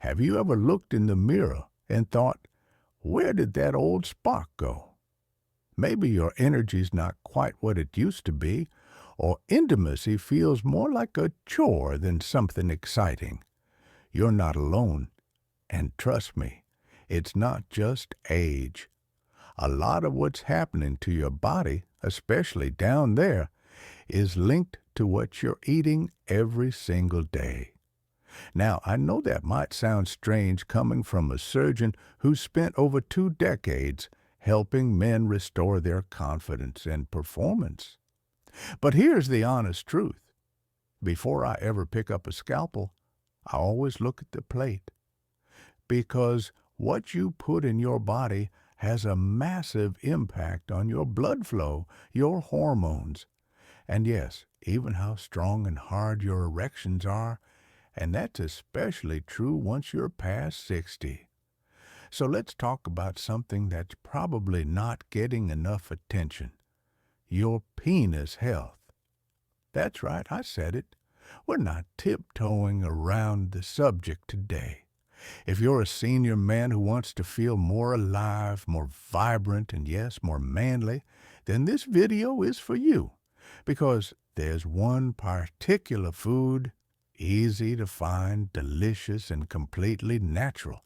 Have you ever looked in the mirror and thought, where did that old spark go? Maybe your energy's not quite what it used to be, or intimacy feels more like a chore than something exciting. You're not alone, and trust me, it's not just age. A lot of what's happening to your body, especially down there, is linked to what you're eating every single day. Now, I know that might sound strange coming from a surgeon who spent over 2 decades helping men restore their confidence and performance. But here's the honest truth. Before I ever pick up a scalpel, I always look at the plate. Because what you put in your body has a massive impact on your blood flow, your hormones, and yes, even how strong and hard your erections are, and that's especially true once you're past 60. So let's talk about something that's probably not getting enough attention. Your penis health. That's right, I said it. We're not tiptoeing around the subject today. If you're a senior man who wants to feel more alive, more vibrant, and yes, more manly, then this video is for you. Because there's one particular food, easy to find, delicious, and completely natural,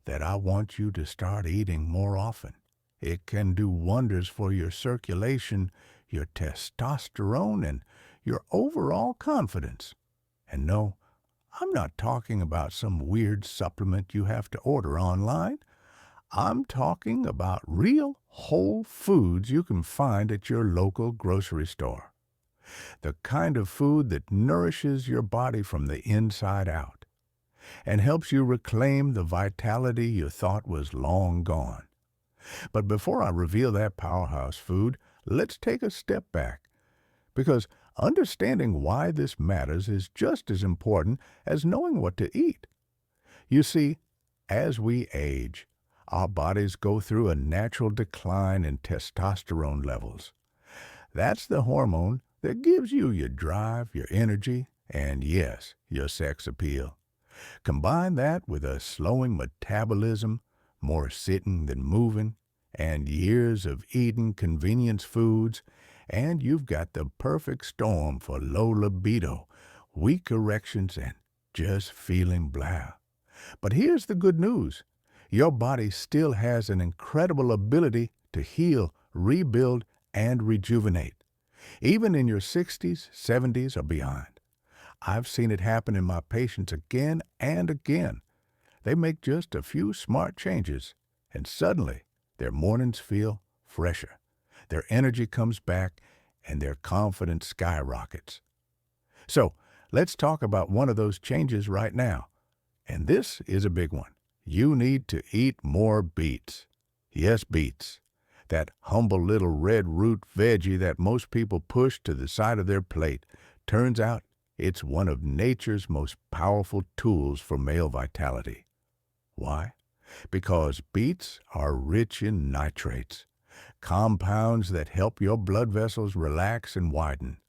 that I want you to start eating more often. It can do wonders for your circulation, your testosterone, and your overall confidence. And no, I'm not talking about some weird supplement you have to order online. I'm talking about real whole foods you can find at your local grocery store. The kind of food that nourishes your body from the inside out and helps you reclaim the vitality you thought was long gone. But before I reveal that powerhouse food, let's take a step back, because understanding why this matters is just as important as knowing what to eat. You see, as we age, our bodies go through a natural decline in testosterone levels. That's the hormone that gives you your drive, your energy, and yes, your sex appeal. Combine that with a slowing metabolism, more sitting than moving, and years of eating convenience foods, and you've got the perfect storm for low libido, weak erections, and just feeling blah. But here's the good news. Your body still has an incredible ability to heal, rebuild, and rejuvenate, even in your 60s, 70s, or beyond. I've seen it happen in my patients again and again. They make just a few smart changes, and suddenly their mornings feel fresher. Their energy comes back, and their confidence skyrockets. So, let's talk about one of those changes right now. And this is a big one. You need to eat more beets. Yes, beets. That humble little red root veggie that most people push to the side of their plate. Turns out it's one of nature's most powerful tools for male vitality. Why? Because beets are rich in nitrates, compounds that help your blood vessels relax and widen.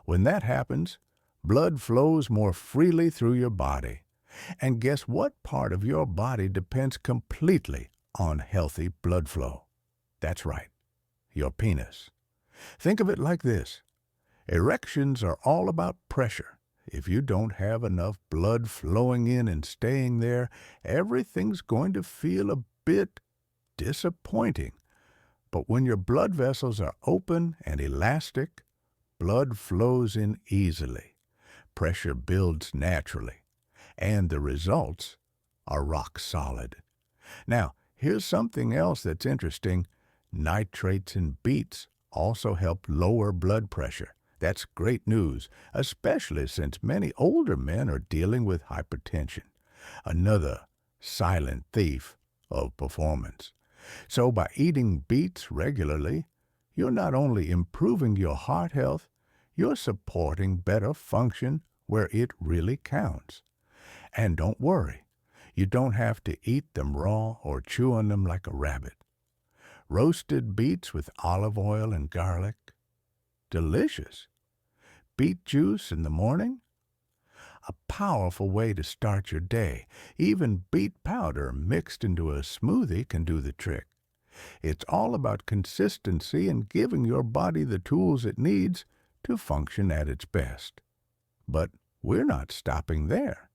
When that happens, blood flows more freely through your body. And guess what part of your body depends completely on healthy blood flow? That's right, your penis. Think of it like this. Erections are all about pressure. If you don't have enough blood flowing in and staying there, everything's going to feel a bit disappointing. But when your blood vessels are open and elastic, blood flows in easily. Pressure builds naturally. And the results are rock solid. Now, here's something else that's interesting. Nitrates in beets also help lower blood pressure. That's great news, especially since many older men are dealing with hypertension, another silent thief of performance. So by eating beets regularly, you're not only improving your heart health, you're supporting better function where it really counts. And don't worry, you don't have to eat them raw or chew on them like a rabbit. Roasted beets with olive oil and garlic. Delicious. Beet juice in the morning? A powerful way to start your day. Even beet powder mixed into a smoothie can do the trick. It's all about consistency and giving your body the tools it needs to function at its best. But we're not stopping there,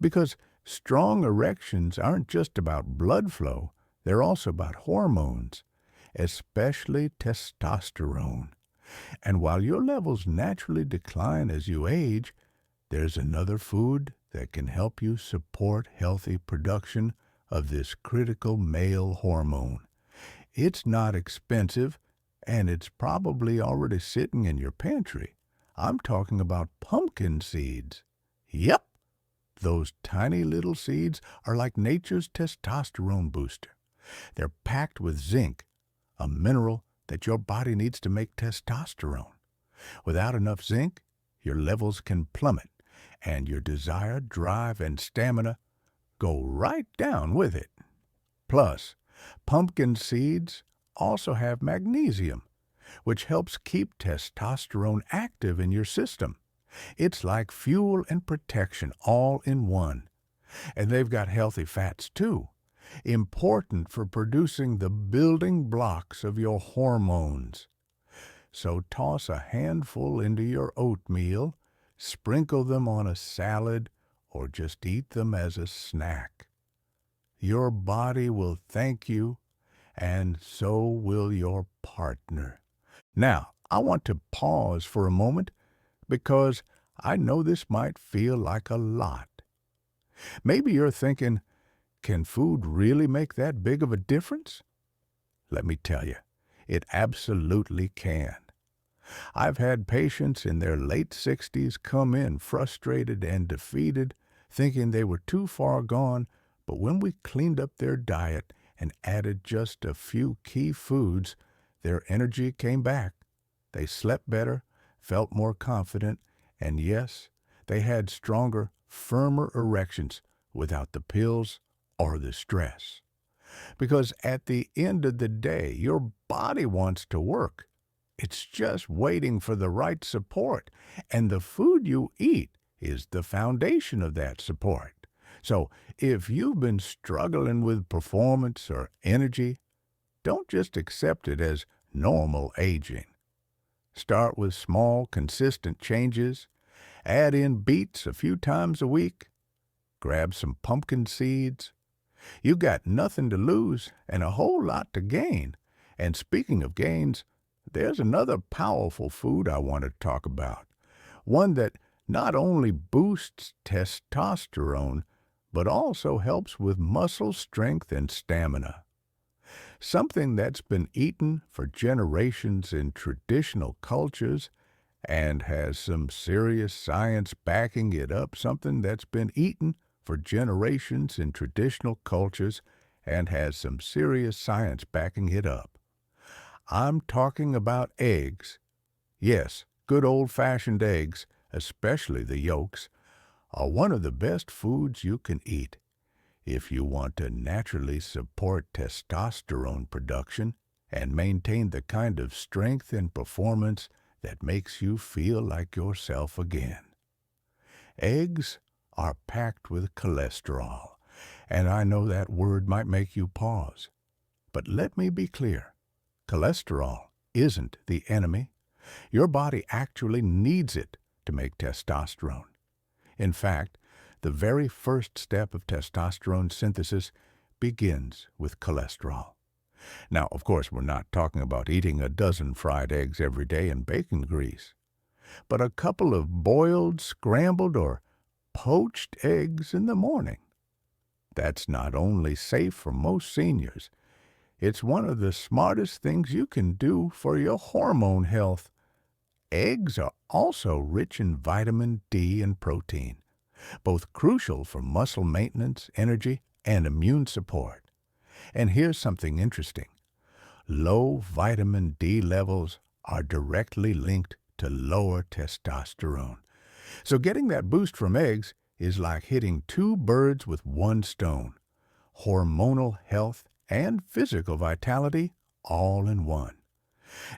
because strong erections aren't just about blood flow, they're also about hormones, especially testosterone. And while your levels naturally decline as you age, there's another food that can help you support healthy production of this critical male hormone. It's not expensive, and it's probably already sitting in your pantry. I'm talking about pumpkin seeds. Yep, those tiny little seeds are like nature's testosterone booster. They're packed with zinc, a mineral that your body needs to make testosterone. Without enough zinc, your levels can plummet, and your desire, drive, and stamina go right down with it. Plus, pumpkin seeds also have magnesium, which helps keep testosterone active in your system. It's like fuel and protection all in one. And they've got healthy fats too, important for producing the building blocks of your hormones. So toss a handful into your oatmeal, sprinkle them on a salad, or just eat them as a snack. Your body will thank you, and so will your partner. Now, I want to pause for a moment because I know this might feel like a lot. Maybe you're thinking, can food really make that big of a difference? Let me tell you, it absolutely can. I've had patients in their late 60s come in frustrated and defeated, thinking they were too far gone, but when we cleaned up their diet and added just a few key foods, their energy came back. They slept better, felt more confident, and yes, they had stronger, firmer erections without the pills or the stress. Because at the end of the day, your body wants to work. It's just waiting for the right support, and the food you eat is the foundation of that support. So if you've been struggling with performance or energy, don't just accept it as normal aging. Start with small, consistent changes. Add in beets a few times a week. Grab some pumpkin seeds. You got nothing to lose and a whole lot to gain. And speaking of gains, there's another powerful food I want to talk about. One that not only boosts testosterone, but also helps with muscle strength and stamina. Something that's been eaten for generations in traditional cultures and has some serious science backing it up. Something that's been eaten for generations in traditional cultures and has some serious science backing it up. I'm talking about eggs. Yes, good old-fashioned eggs, especially the yolks, are one of the best foods you can eat if you want to naturally support testosterone production and maintain the kind of strength and performance that makes you feel like yourself again. Eggs are packed with cholesterol, and I know that word might make you pause. But let me be clear. Cholesterol isn't the enemy. Your body actually needs it to make testosterone. In fact, the very first step of testosterone synthesis begins with cholesterol. Now, of course, we're not talking about eating a dozen fried eggs every day in bacon grease, but a couple of boiled, scrambled, or poached eggs in the morning. That's not only safe for most seniors, it's one of the smartest things you can do for your hormone health. Eggs are also rich in vitamin D and protein, both crucial for muscle maintenance, energy, and immune support. And here's something interesting. Low vitamin D levels are directly linked to lower testosterone. So getting that boost from eggs is like hitting two birds with one stone. Hormonal health and physical vitality all in one.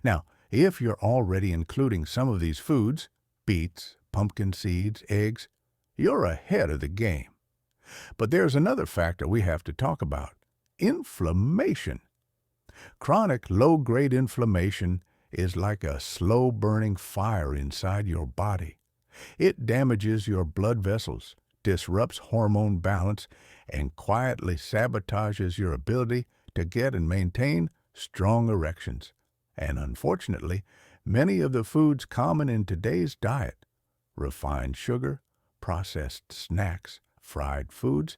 Now, if you're already including some of these foods, beets, pumpkin seeds, eggs, you're ahead of the game. But there's another factor we have to talk about: inflammation. Chronic low-grade inflammation is like a slow-burning fire inside your body. It damages your blood vessels, disrupts hormone balance, and quietly sabotages your ability to get and maintain strong erections. And unfortunately, many of the foods common in today's diet, refined sugar, processed snacks, fried foods,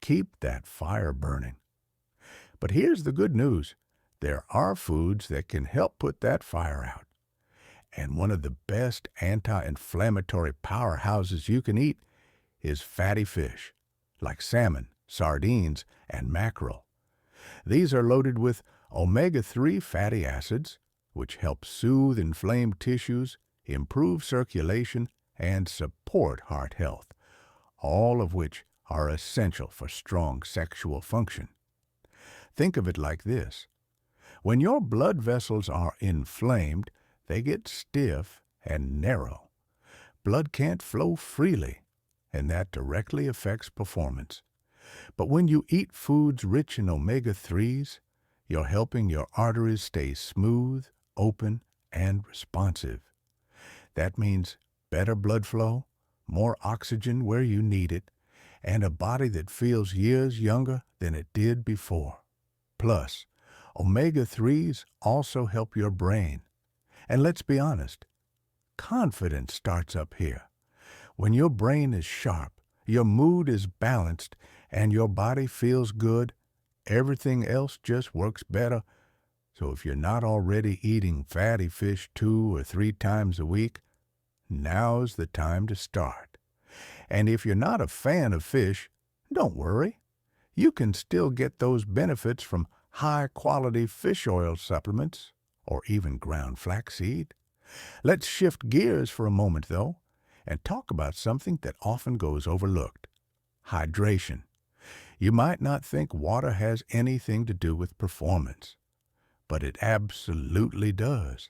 keep that fire burning. But here's the good news: there are foods that can help put that fire out. And one of the best anti-inflammatory powerhouses you can eat is fatty fish, like salmon, sardines, and mackerel. These are loaded with omega-3 fatty acids, which help soothe inflamed tissues, improve circulation, and support heart health, all of which are essential for strong sexual function. Think of it like this: when your blood vessels are inflamed, they get stiff and narrow. Blood can't flow freely, and that directly affects performance. But when you eat foods rich in omega-3s, you're helping your arteries stay smooth, open, and responsive. That means better blood flow, more oxygen where you need it, and a body that feels years younger than it did before. Plus, omega-3s also help your brain. And let's be honest, confidence starts up here. When your brain is sharp, your mood is balanced, and your body feels good, everything else just works better. So if you're not already eating fatty fish 2 or 3 times a week, now's the time to start. And if you're not a fan of fish, don't worry. You can still get those benefits from high-quality fish oil supplements or even ground flaxseed. Let's shift gears for a moment, though, and talk about something that often goes overlooked: hydration. You might not think water has anything to do with performance, but it absolutely does.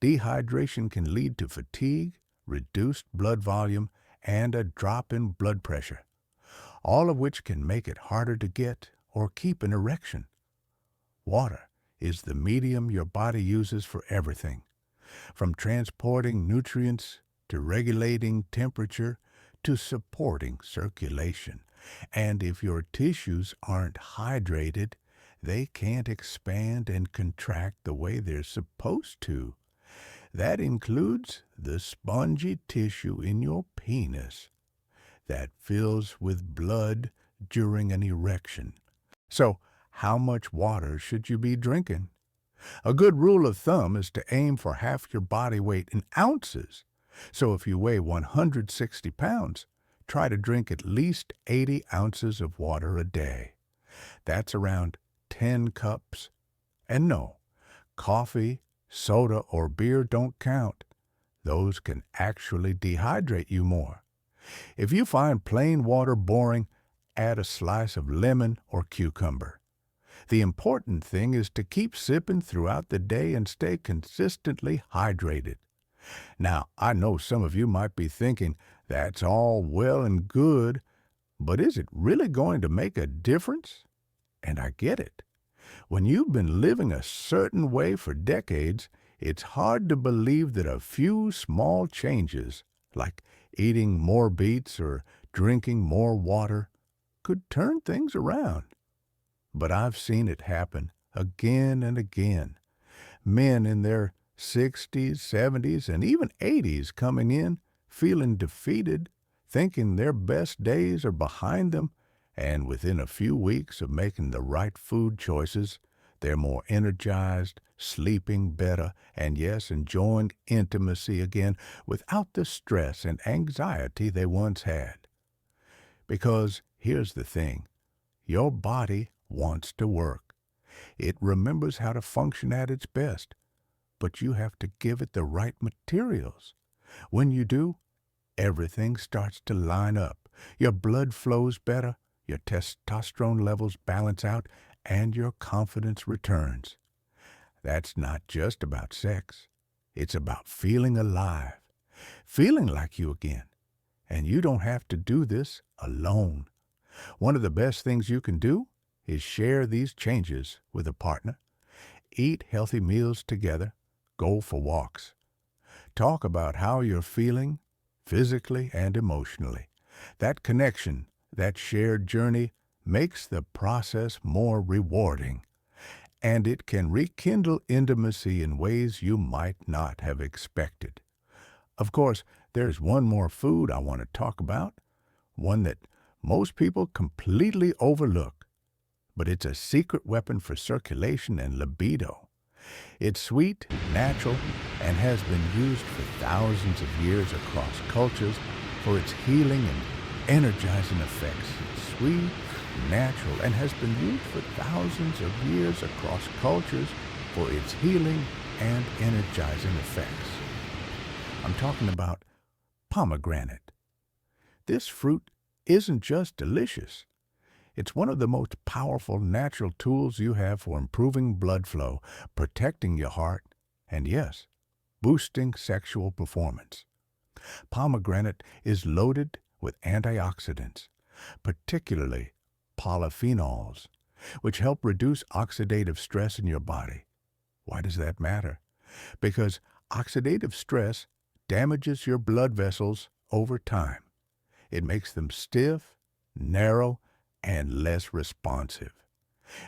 Dehydration can lead to fatigue, reduced blood volume, and a drop in blood pressure, all of which can make it harder to get or keep an erection. Water is the medium your body uses for everything, from transporting nutrients to regulating temperature to supporting circulation. And if your tissues aren't hydrated, they can't expand and contract the way they're supposed to. That includes the spongy tissue in your penis that fills with blood during an erection. So, how much water should you be drinking? A good rule of thumb is to aim for half your body weight in ounces. So if you weigh 160 pounds, try to drink at least 80 ounces of water a day. That's around 10 cups. And no, coffee, soda, or beer don't count. Those can actually dehydrate you more. If you find plain water boring, add a slice of lemon or cucumber. The important thing is to keep sipping throughout the day and stay consistently hydrated. Now, I know some of you might be thinking, that's all well and good, but is it really going to make a difference? And I get it. When you've been living a certain way for decades, it's hard to believe that a few small changes, like eating more beets or drinking more water, could turn things around. But I've seen it happen again and again. Men in their 60s, 70s, and even 80s coming in, feeling defeated, thinking their best days are behind them, and within a few weeks of making the right food choices, they're more energized, sleeping better, and yes, enjoying intimacy again without the stress and anxiety they once had. Because here's the thing: your body wants to work. It remembers how to function at its best, but you have to give it the right materials. When you do, everything starts to line up. Your blood flows better, your testosterone levels balance out, and your confidence returns. That's not just about sex. It's about feeling alive, feeling like you again, And you don't have to do this alone. One of the best things you can do is share these changes with a partner. Eat healthy meals together. Go for walks. Talk about how you're feeling physically and emotionally. That connection, that shared journey, makes the process more rewarding. And it can rekindle intimacy in ways you might not have expected. Of course, there's one more food I want to talk about, one that most people completely overlook, but it's a secret weapon for circulation and libido. It's sweet, natural, and has been used for thousands of years across cultures for its healing and energizing effects. It's sweet, natural, and has been used for thousands of years across cultures for its healing and energizing effects. I'm talking about pomegranate. This fruit isn't just delicious. It's one of the most powerful natural tools you have for improving blood flow, protecting your heart, and yes, boosting sexual performance. Pomegranate is loaded with antioxidants, particularly polyphenols, which help reduce oxidative stress in your body. Why does that matter? Because oxidative stress damages your blood vessels over time. It makes them stiff, narrow, and less responsive.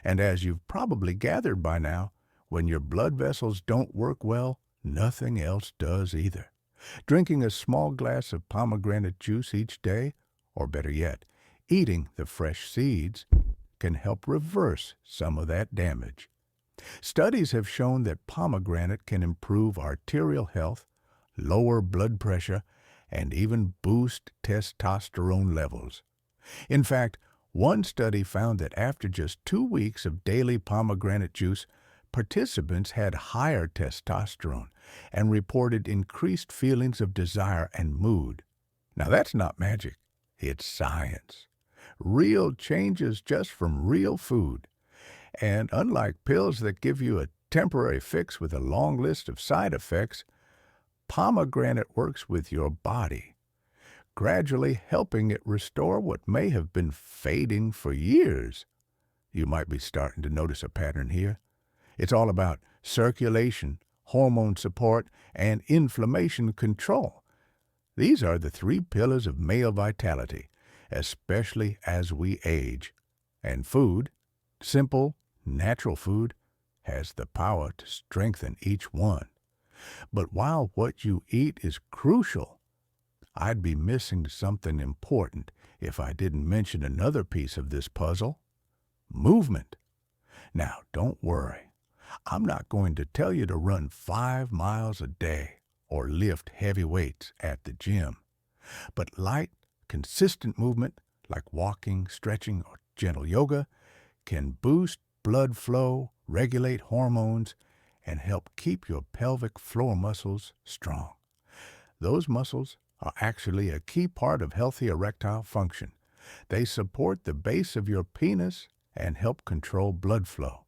And as you've probably gathered by now, when your blood vessels don't work well, nothing else does either. Drinking a small glass of pomegranate juice each day, or better yet, eating the fresh seeds, can help reverse some of that damage. Studies have shown that pomegranate can improve arterial health, lower blood pressure, and even boost testosterone levels. In fact, one study found that after just 2 weeks of daily pomegranate juice, participants had higher testosterone and reported increased feelings of desire and mood. Now that's not magic, it's science. Real changes just from real food. And unlike pills that give you a temporary fix with a long list of side effects, pomegranate works with your body, gradually helping it restore what may have been fading for years. You might be starting to notice a pattern here. It's all about circulation, hormone support, and inflammation control. These are the 3 pillars of male vitality, especially as we age. And food, simple, natural food, has the power to strengthen each one. But while what you eat is crucial, I'd be missing something important if I didn't mention another piece of this puzzle: movement. Now, don't worry. I'm not going to tell you to run 5 miles a day or lift heavy weights at the gym. But light, consistent movement, like walking, stretching, or gentle yoga, can boost blood flow, regulate hormones, and help keep your pelvic floor muscles strong. Those muscles are actually a key part of healthy erectile function. They support the base of your penis and help control blood flow.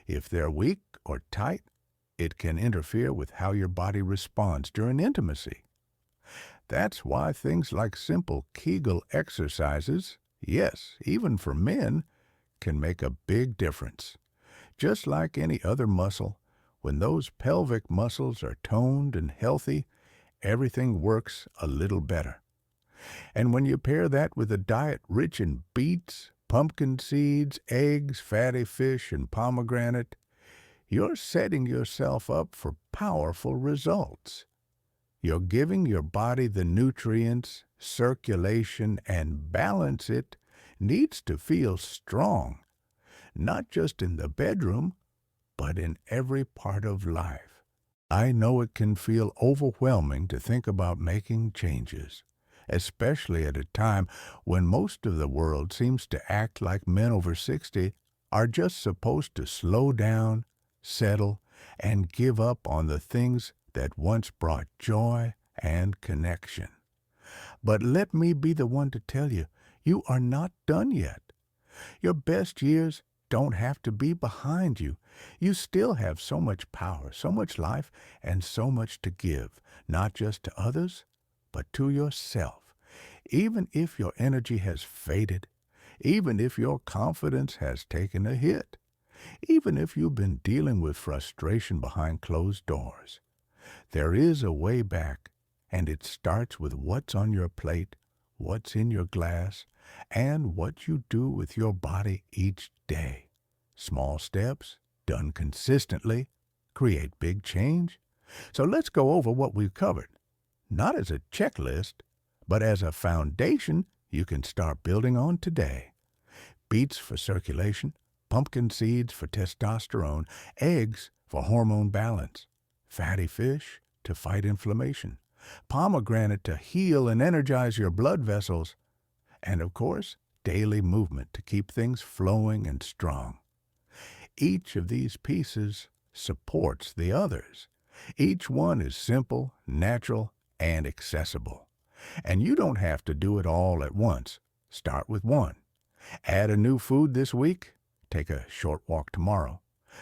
If they're weak or tight, it can interfere with how your body responds during intimacy. That's why things like simple Kegel exercises, yes, even for men, can make a big difference. Just like any other muscle, when those pelvic muscles are toned and healthy, everything works a little better. And when you pair that with a diet rich in beets, pumpkin seeds, eggs, fatty fish, and pomegranate, you're setting yourself up for powerful results. You're giving your body the nutrients, circulation, and balance it needs to feel strong, not just in the bedroom, but in every part of life. I know it can feel overwhelming to think about making changes, especially at a time when most of the world seems to act like men over 60 are just supposed to slow down, settle, and give up on the things that once brought joy and connection. But let me be the one to tell you, you are not done yet. Your best years don't have to be behind you. You still have so much power, so much life, and so much to give, not just to others, but to yourself. Even if your energy has faded, even if your confidence has taken a hit, even if you've been dealing with frustration behind closed doors, there is a way back, and it starts with what's on your plate, what's in your glass, and what you do with your body each day. Small steps, done consistently, create big change. So let's go over what we've covered, not as a checklist, but as a foundation you can start building on today. Beets for circulation, pumpkin seeds for testosterone, eggs for hormone balance, fatty fish to fight inflammation, pomegranate to heal and energize your blood vessels, and of course, daily movement to keep things flowing and strong. Each of these pieces supports the others. Each one is simple, natural, and accessible. And you don't have to do it all at once. Start with one. Add a new food this week. Take a short walk tomorrow.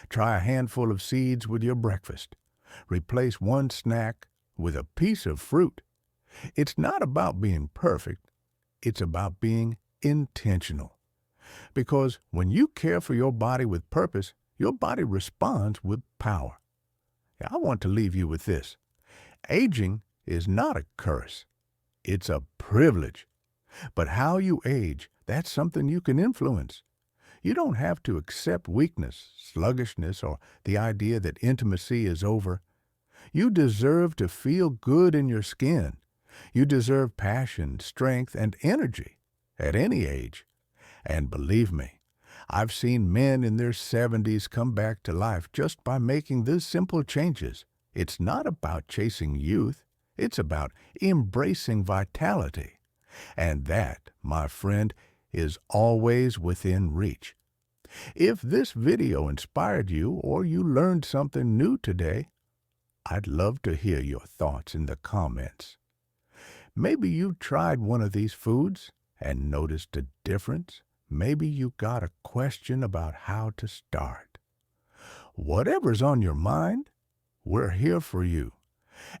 Try a handful of seeds with your breakfast. Replace one snack with a piece of fruit. It's not about being perfect. It's about being intentional. Because when you care for your body with purpose, your body responds with power. I want to leave you with this. Aging is not a curse. It's a privilege. But how you age, that's something you can influence. You don't have to accept weakness, sluggishness, or the idea that intimacy is over. You deserve to feel good in your skin. You deserve passion, strength, and energy at any age. And believe me, I've seen men in their 70s come back to life just by making these simple changes. It's not about chasing youth. It's about embracing vitality. And that, my friend, is always within reach. If this video inspired you or you learned something new today, I'd love to hear your thoughts in the comments. Maybe you tried one of these foods and noticed a difference. Maybe you got a question about how to start. Whatever's on your mind, we're here for you.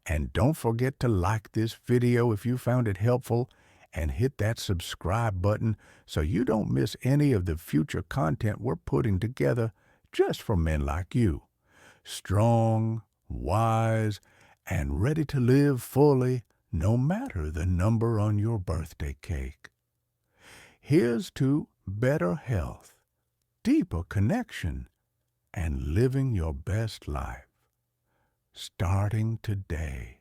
And don't forget to like this video if you found it helpful, and hit that subscribe button so you don't miss any of the future content we're putting together just for men like you. Strong, wise, and ready to live fully no matter the number on your birthday cake. Here's to better health, deeper connection, and living your best life, starting today.